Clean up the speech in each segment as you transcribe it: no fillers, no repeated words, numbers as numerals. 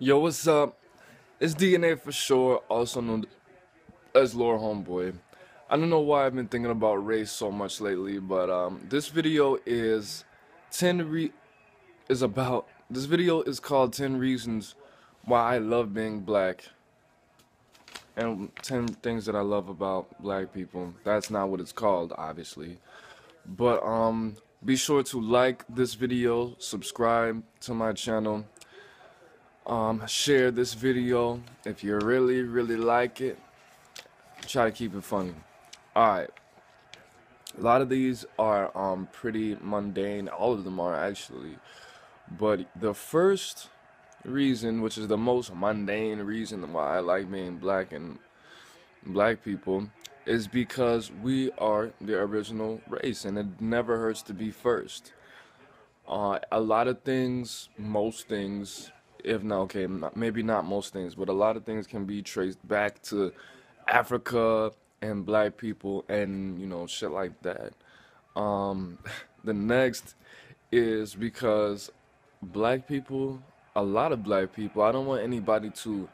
Yo, what's up? It's DNA for sure, also known as Lore Homeboy. I don't know why I've been thinking about race so much lately, but this video is 10 re is about this video is called 10 reasons why I love being black and 10 things that I love about black people. That's not what it's called, obviously. But be sure to like this video, subscribe to my channel. Share this video if you really like it. Try to keep it funny. Alright, a lot of these are pretty mundane. All of them are actually. But the first reason, which is the most mundane reason why I like being black and black people, is because we are the original race and it never hurts to be first. A lot of things, most things, if not okay, maybe not most things, but a lot of things can be traced back to Africa and black people and shit like that. Um, the next is because black people, a lot of black people, I don't want anybody to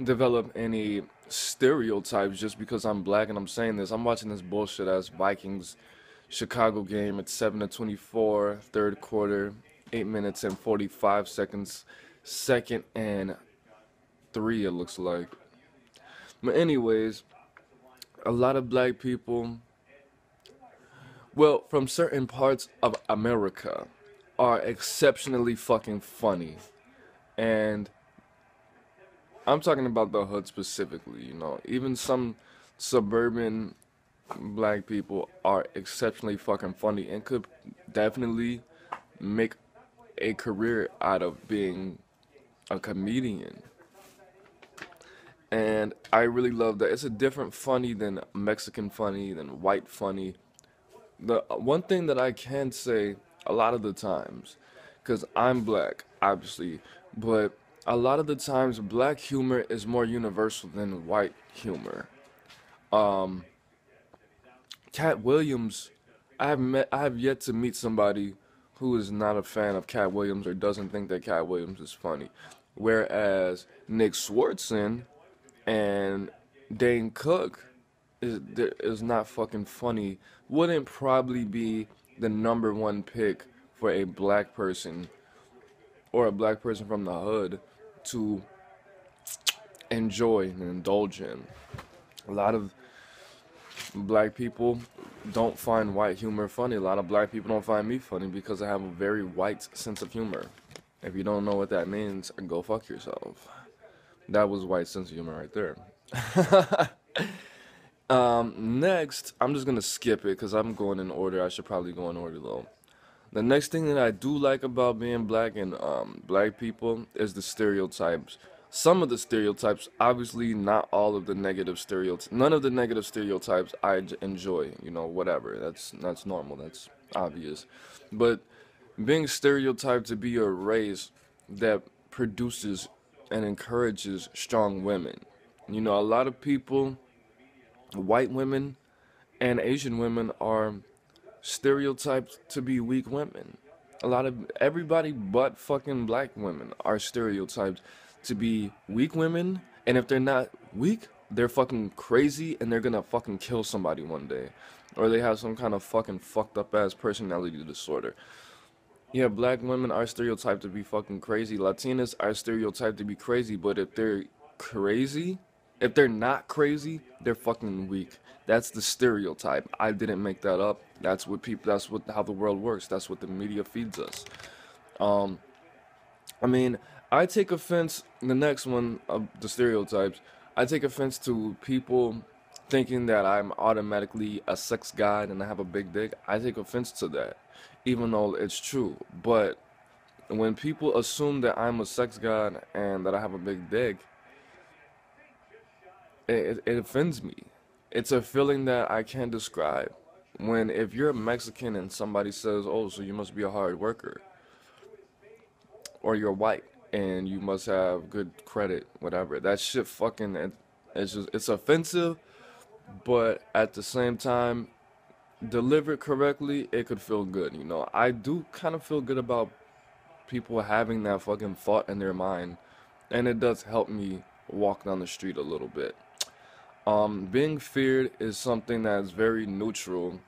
develop any stereotypes just because I'm black and I'm saying this. I'm watching this bullshit ass Vikings Chicago game at 7:24, third quarter, 8 minutes and 45 seconds, second and 3 it looks like. But anyways, a lot of black people, well, from certain parts of America, are exceptionally fucking funny. And I'm talking about the hood specifically. Even some suburban black people are exceptionally fucking funny and could definitely make a career out of being a comedian. And I really love that. It's a different funny than Mexican funny, than white funny. The one thing that I can say a lot of the times, because I'm black, obviously, but a lot of the times black humor is more universal than white humor. Um, Cat Williams, I have yet to meet somebody who is not a fan of Cat Williams or doesn't think that Cat Williams is funny. Whereas Nick Swartzen and Dane Cook is not fucking funny. Wouldn't probably be the number one pick for a black person or a black person from the hood to enjoy and indulge in. A lot of black people don't find white humor funny. A lot of black people don't find me funny because I have a very white sense of humor. If you don't know what that means, go fuck yourself. That was white sense of humor right there. Next, I'm just gonna skip it because I'm going in order. I should probably go in order though. The next thing that I do like about being black and black people is the stereotypes. Some of the stereotypes, obviously not all of the negative stereotypes. None of the negative stereotypes enjoy. Whatever. That's normal. That's obvious. But being stereotyped to be a race that produces and encourages strong women. A lot of people, white women and Asian women, are stereotyped to be weak women. A lot of everybody but fucking black women are stereotyped to be weak women, and if they're not weak, they're fucking crazy and they're gonna fucking kill somebody one day. Or they have some kind of fucking fucked up ass personality disorder. Yeah, black women are stereotyped to be fucking crazy. Latinas are stereotyped to be crazy, but crazy, if they're not crazy, they're fucking weak. That's the stereotype. I didn't make that up. That's how the world works. That's what the media feeds us. Um, I mean, I take offense, the next one of the stereotypes, I take offense to people thinking that I'm automatically a sex god and I have a big dick. I take offense to that, even though it's true. But when people assume that I'm a sex god and that I have a big dick, it offends me. It's a feeling that I can't describe. When if you're a Mexican and somebody says, "Oh, so you must be a hard worker," or you're white and you must have good credit, whatever. That shit fucking it's offensive, but at the same time, delivered correctly, it could feel good. I do kind of feel good about people having that fucking thought in their mind and it does help me walk down the street a little bit. Being feared is something that's very neutral.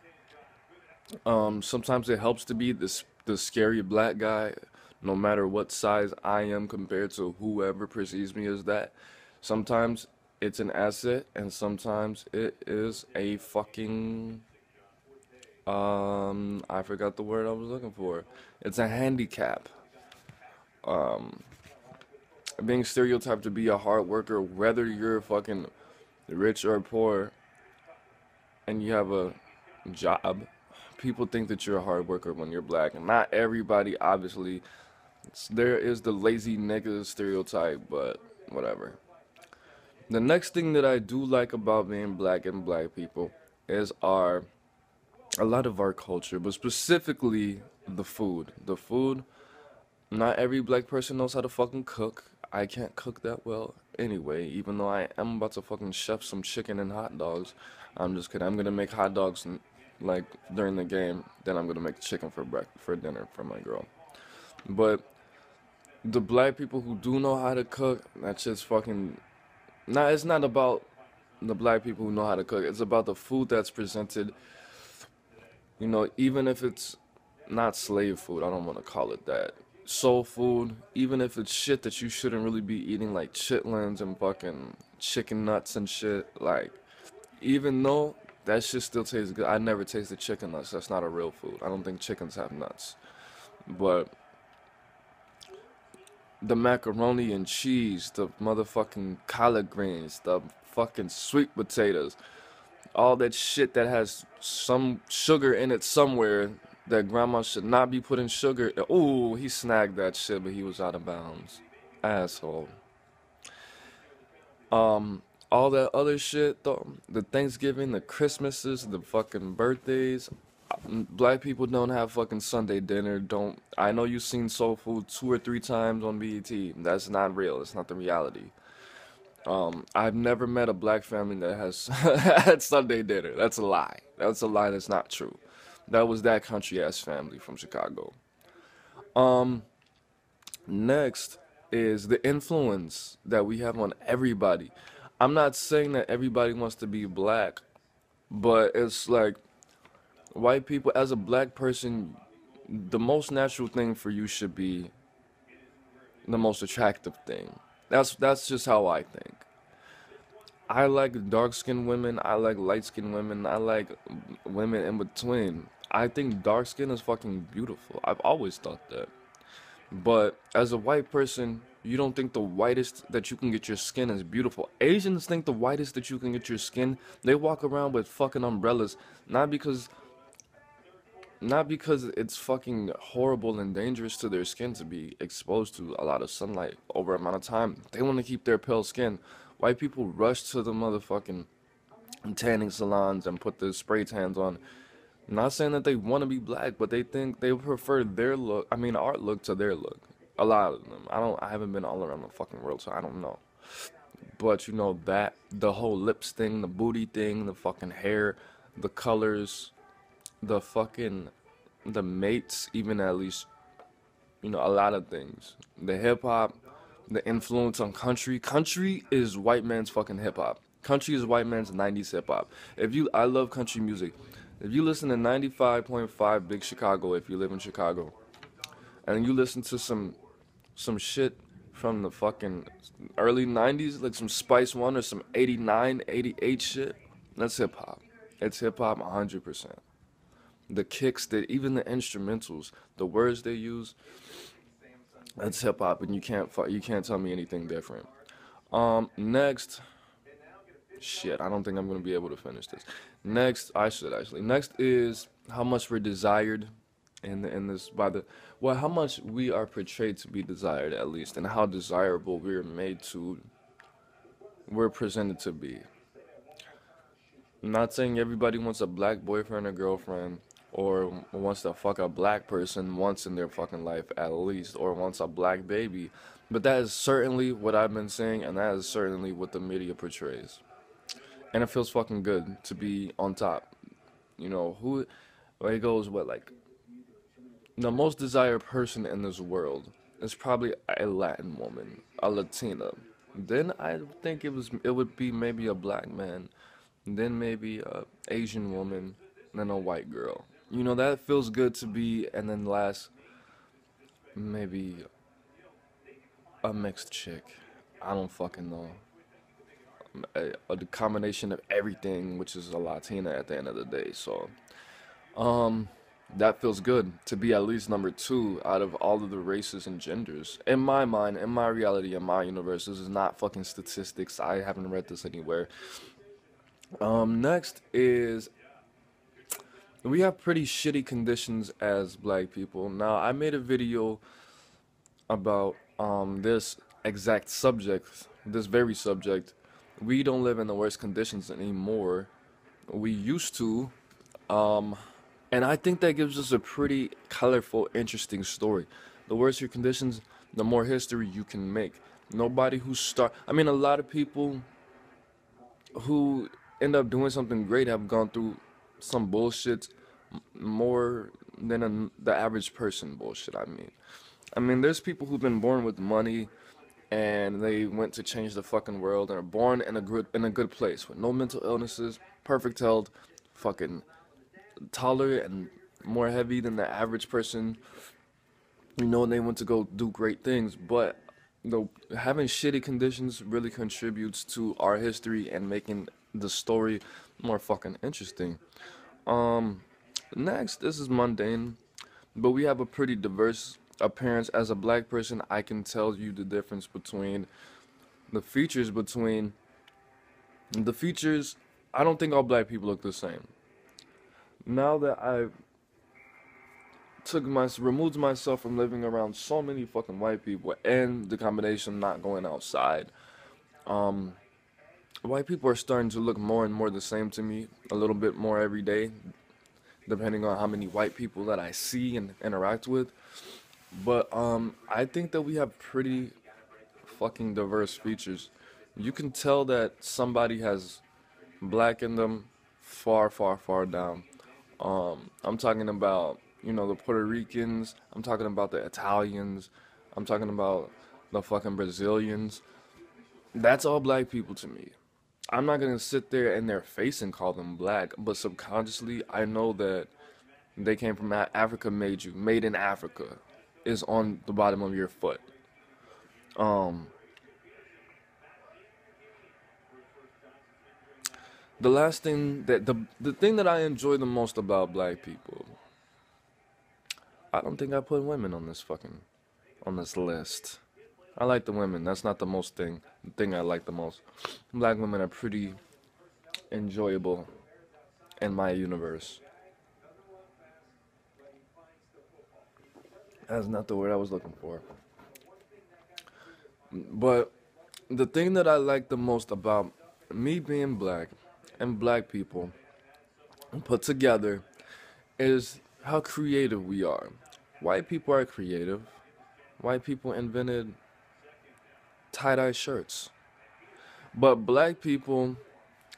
Sometimes it helps to be the scary black guy, no matter what size I am compared to whoever perceives me as that. Sometimes it's an asset, and sometimes it is a fucking I forgot the word I was looking for. It's a handicap. Um, Being stereotyped to be a hard worker, whether you're fucking rich or poor, and you have a job, people think that you're a hard worker when you're black. And not everybody, obviously. There is the lazy nigga stereotype, but whatever. The next thing that I do like about being black and black people is a lot of our culture, but specifically the food. The food, not every black person knows how to fucking cook. I can't cook that well anyway, even though I am about to fucking chef some chicken and hot dogs. I'm just kidding. I'm gonna make hot dogs like during the game. Then I'm gonna make chicken for dinner for my girl. But the black people who do know how to cook, that's just fucking. Nah, it's not about the black people who know how to cook. It's about the food that's presented. Even if it's not slave food, I don't want to call it that. Soul food, even if it's shit that you shouldn't really be eating, like chitlins and fucking chicken nuts and shit. Like, even though that shit still tastes good, I never tasted chicken nuts. That's not a real food. I don't think chickens have nuts. But the macaroni and cheese, the motherfucking collard greens, the fucking sweet potatoes, all that shit that has some sugar in it somewhere that grandma should not be putting sugar. Ooh, he snagged that shit, but he was out of bounds. Asshole. All that other shit, though, the Thanksgiving, the Christmases, the fucking birthdays. Black people don't have fucking Sunday dinner. Don't. I know you've seen Soul Food 2 or 3 times on BET. That's not real. It's not the reality. I've never met a black family that has had Sunday dinner. That's a lie. That's a lie. That's not true. That was that country ass family from Chicago. Um, Next is the influence that we have on everybody. I'm not saying that everybody wants to be black, but it's like white people, as a black person, the most natural thing for you should be the most attractive thing. That's just how I think. I like dark skinned women, I like light skinned women, I like women in between. I think dark skin is fucking beautiful. I've always thought that. But as a white person, you don't think the whitest that you can get your skin is beautiful. Asians think the whitest that you can get your skin, they walk around with fucking umbrellas, not because not because it's fucking horrible and dangerous to their skin to be exposed to a lot of sunlight over a amount of time. They want to keep their pale skin. White people rush to the motherfucking tanning salons and put the spray tans on. I'm not saying that they want to be black, but they think they prefer their look. I mean, our look to their look. A lot of them. I haven't been all around the fucking world, so I don't know. But that the whole lips thing, the booty thing, the fucking hair, the colors, the fucking the mates, even at least a lot of things. The hip hop, the influence on country. Country is white man's fucking hip hop. Country is white man's 90s hip hop. I love country music. If you listen to 95.5 Big Chicago, if you live in Chicago, and you listen to some shit from the fucking early 90s, like some Spice One or some 89, 88 shit, that's hip hop. It's hip hop 100%. The kicks, even the instrumentals, the words they use, that's hip hop, and you can't tell me anything different. Next, shit, I don't think I'm gonna be able to finish this. Next, I should actually. Next is how much we're desired, in this how much we are portrayed to be desired at least, and how desirable we're presented to be. I'm not saying everybody wants a black boyfriend or girlfriend, or wants to fuck a black person once in their fucking life at least, or wants a black baby. But that is certainly what I've been saying, and that is certainly what the media portrays. And it feels fucking good to be on top. It goes, like, the most desired person in this world is probably a Latin woman. a Latina. Then I think it would be maybe a black man, then maybe a Asian woman, then a white girl. You know, that feels good to be, and then last maybe a mixed chick. I don't fucking know. The combination of everything, which is a Latina at the end of the day. So, um, that feels good to be at least number two out of all of the races and genders. In my mind, in my reality, in my universe, this is not fucking statistics. I haven't read this anywhere. Next is we have pretty shitty conditions as black people. Now, I made a video about this exact subject, this very subject. We don't live in the worst conditions anymore. We used to. And I think that gives us a pretty colorful, interesting story. The worse your conditions, the more history you can make. Nobody who I mean, a lot of people who end up doing something great have gone through some bullshit more than the average person bullshit. I mean, there's people who've been born with money and they went to change the fucking world and are born in a good place with no mental illnesses, perfect health, fucking taller and more heavy than the average person. You know, they went to go do great things, but having shitty conditions really contributes to our history and making the story more fucking interesting. Next, this is mundane, but we have a pretty diverse appearance. As a black person, I can tell you the difference between the features I don't think all black people look the same. Now that I've removed myself from living around so many fucking white people and the combination not going outside, white people are starting to look more and more the same to me, a little bit more every day, depending on how many white people that I see and interact with. But I think that we have pretty fucking diverse features. You can tell that somebody has black in them far, far, far down. I'm talking about, you know, the Puerto Ricans. I'm talking about the Italians. I'm talking about the fucking Brazilians. That's all black people to me. I'm not gonna sit there in their face and call them black, but subconsciously I know that they came from Africa, made in Africa is on the bottom of your foot. The last thing that the thing that I enjoy the most about black people, I don't think I put women on this list. I like the women. That's not the thing I like the most. Black women are pretty enjoyable in my universe. That's not the word I was looking for. But the thing that I like the most about me being black and black people put together is how creative we are. White people are creative. White people invented tie-dye shirts. But black people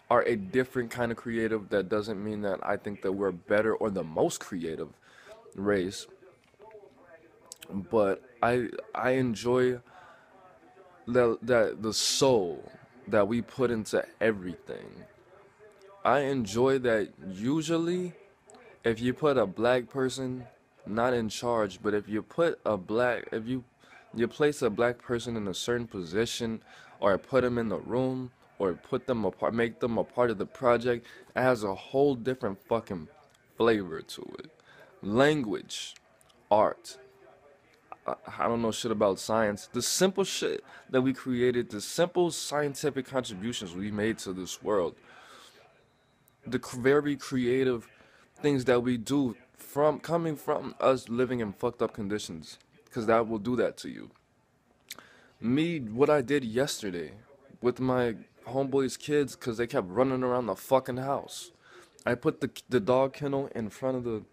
are a different kind of creative. That doesn't mean that I think that we're better or the most creative race. But I enjoy the soul that we put into everything. I enjoy that usually if you put a black person not in charge, but if you place a black person in a certain position or put them in the room or put them apart, make them a part of the project, it has a whole different fucking flavor to it. Language, art, I don't know shit about science. The simple shit that we created, the simple scientific contributions we made to this world, the very creative things that we do coming from us living in fucked up conditions, because that will do that to you. What I did yesterday with my homeboys' kids, because they kept running around the fucking house. I put the dog kennel in front of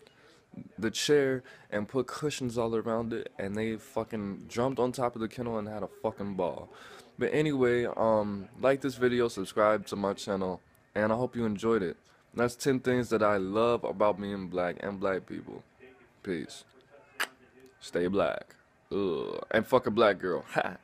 the chair and put cushions all around it, and they fucking jumped on top of the kennel and had a fucking ball. But anyway, like this video, subscribe to my channel, and I hope you enjoyed it. That's 10 things that I love about being black and black people. Peace. Stay black. Ugh. And fuck a black girl. Ha.